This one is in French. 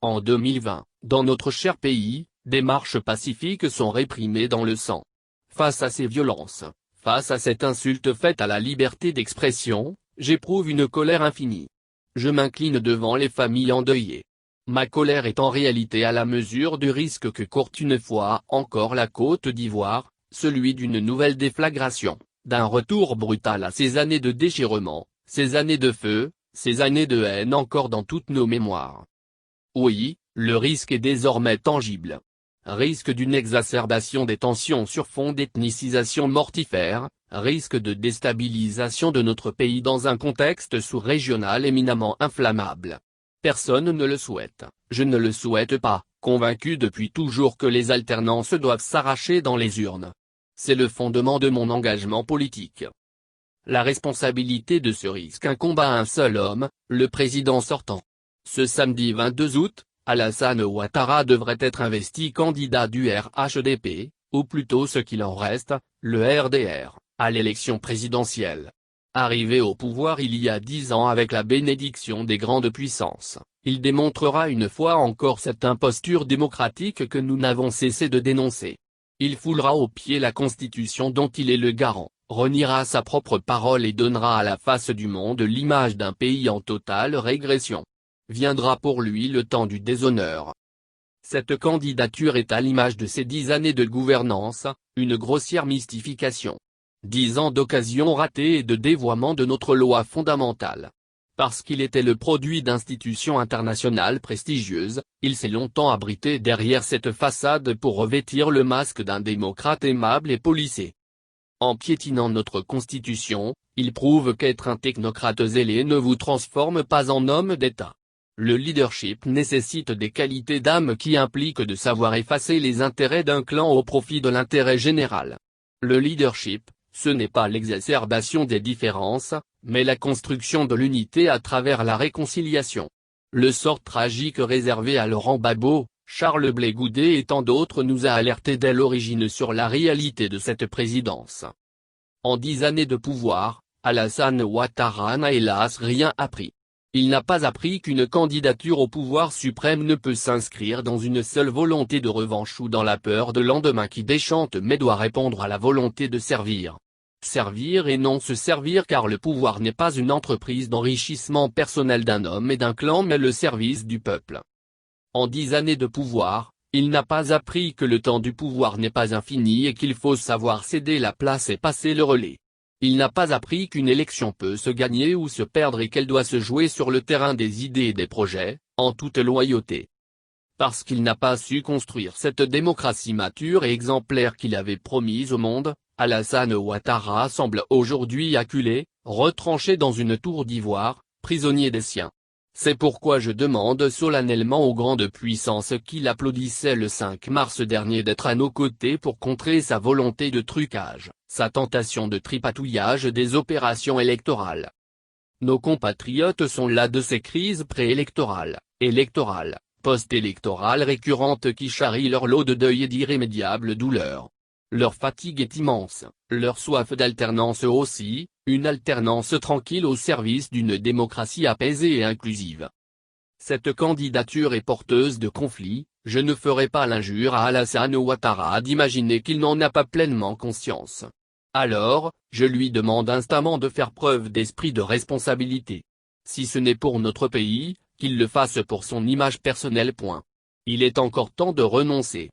En 2020, dans notre cher pays, des marches pacifiques sont réprimées dans le sang. Face à ces violences, face à cette insulte faite à la liberté d'expression, j'éprouve une colère infinie. Je m'incline devant les familles endeuillées. Ma colère est en réalité à la mesure du risque que court une fois encore la Côte d'Ivoire, celui d'une nouvelle déflagration, d'un retour brutal à ces années de déchirement, ces années de feu, ces années de haine encore dans toutes nos mémoires. Oui, le risque est désormais tangible. Risque d'une exacerbation des tensions sur fond d'ethnicisation mortifère, risque de déstabilisation de notre pays dans un contexte sous-régional éminemment inflammable. Personne ne le souhaite, je ne le souhaite pas, convaincu depuis toujours que les alternances doivent s'arracher dans les urnes. C'est le fondement de mon engagement politique. La responsabilité de ce risque incombe à un seul homme, le président sortant. Ce samedi 22 août, Alassane Ouattara devrait être investi candidat du RHDP, ou plutôt ce qu'il en reste, le RDR, à l'élection présidentielle. Arrivé au pouvoir il y a 10 ans avec la bénédiction des grandes puissances, il démontrera une fois encore cette imposture démocratique que nous n'avons cessé de dénoncer. Il foulera aux pieds la Constitution dont il est le garant, reniera sa propre parole et donnera à la face du monde l'image d'un pays en totale régression. Viendra pour lui le temps du déshonneur. Cette candidature est à l'image de ces 10 années de gouvernance, une grossière mystification. 10 ans d'occasions ratées et de dévoiement de notre loi fondamentale. Parce qu'il était le produit d'institutions internationales prestigieuses, il s'est longtemps abrité derrière cette façade pour revêtir le masque d'un démocrate aimable et policé. En piétinant notre constitution, il prouve qu'être un technocrate zélé ne vous transforme pas en homme d'État. Le leadership nécessite des qualités d'âme qui impliquent de savoir effacer les intérêts d'un clan au profit de l'intérêt général. Le leadership, ce n'est pas l'exacerbation des différences, mais la construction de l'unité à travers la réconciliation. Le sort tragique réservé à Laurent Gbagbo, Charles Blé Goudé et tant d'autres nous a alertés dès l'origine sur la réalité de cette présidence. En 10 années de pouvoir, Alassane Ouattara n'a hélas rien appris. Il n'a pas appris qu'une candidature au pouvoir suprême ne peut s'inscrire dans une seule volonté de revanche ou dans la peur de lendemain qui déchante mais doit répondre à la volonté de servir. Servir et non se servir car le pouvoir n'est pas une entreprise d'enrichissement personnel d'un homme et d'un clan mais le service du peuple. En 10 années de pouvoir, il n'a pas appris que le temps du pouvoir n'est pas infini et qu'il faut savoir céder la place et passer le relais. Il n'a pas appris qu'une élection peut se gagner ou se perdre et qu'elle doit se jouer sur le terrain des idées et des projets, en toute loyauté. Parce qu'il n'a pas su construire cette démocratie mature et exemplaire qu'il avait promise au monde, Alassane Ouattara semble aujourd'hui acculé, retranché dans une tour d'ivoire, prisonnier des siens. C'est pourquoi je demande solennellement aux grandes puissances qui l'applaudissaient le 5 mars dernier d'être à nos côtés pour contrer sa volonté de trucage, sa tentation de tripatouillage des opérations électorales. Nos compatriotes sont las de ces crises préélectorales, électorales, post-électorales récurrentes qui charrient leur lot de deuil et d'irrémédiables douleurs. Leur fatigue est immense, leur soif d'alternance aussi, une alternance tranquille au service d'une démocratie apaisée et inclusive. Cette candidature est porteuse de conflits, je ne ferai pas l'injure à Alassane Ouattara d'imaginer qu'il n'en a pas pleinement conscience. Alors, je lui demande instamment de faire preuve d'esprit de responsabilité. Si ce n'est pour notre pays, qu'il le fasse pour son image personnelle. Il est encore temps de renoncer.